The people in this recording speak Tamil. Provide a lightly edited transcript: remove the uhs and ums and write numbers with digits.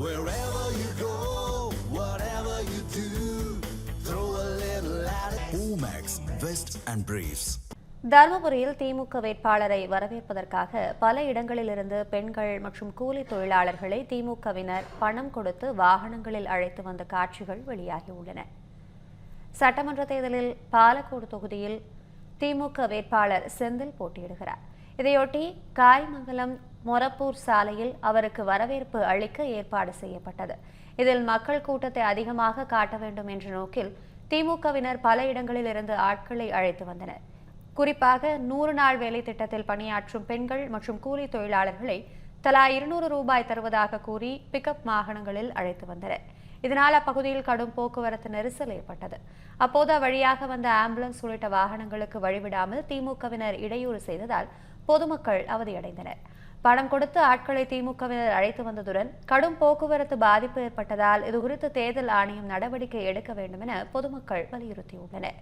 Wherever you go, whatever you do, throw a little at it. Omax, Vest and Briefs. தருமபுரியில் திமுக வேட்பாளரை வரவேற்பதற்காக பல இடங்களிலிருந்து பெண்கள் மற்றும் கூலி தொழிலாளர்களை திமுகவினர் பணம் கொடுத்து வாகனங்களில் அழைத்து வந்த காட்சிகள் வெளியாகியுள்ளன. சட்டமன்ற தேர்தலில் பாலக்கோடு தொகுதியில் திமுக வேட்பாளர் செந்தில் போட்டியிடுகிறார். இதையொட்டி காரிமங்கலம் மொரப்பூர் சாலையில் அவருக்கு வரவேற்பு அளிக்க ஏற்பாடு செய்யப்பட்டது. இதில் மக்கள் கூட்டத்தை அதிகமாக காட்ட வேண்டும் என்ற நோக்கில் திமுகவினர் பல இடங்களில் இருந்து ஆட்களை அழைத்து வந்தனர். குறிப்பாக 100 நாள் வேலை திட்டத்தில் பணியாற்றும் பெண்கள் மற்றும் கூலி தொழிலாளர்களை தலா 200 ரூபாய் தருவதாக கூறி பிக்கப் வாகனங்களில் அழைத்து வந்தனர். இதனால் அப்பகுதியில் கடும் போக்குவரத்து நெரிசல் ஏற்பட்டது. அப்போது வழியாக வந்த ஆம்புலன்ஸ் உள்ளிட்ட வாகனங்களுக்கு வழிவிடாமல் திமுகவினர் இடையூறு செய்ததால் பொதுமக்கள் அவதியடைந்தனர். பணம் கொடுத்து ஆட்களை திமுகவினர் அழைத்து வந்ததுடன் கடும் போக்குவரத்து பாதிப்பு ஏற்பட்டதால் இதுகுறித்து தேர்தல் ஆணையம் நடவடிக்கை எடுக்க வேண்டும் என பொதுமக்கள் வலியுறுத்தியுள்ளனர்.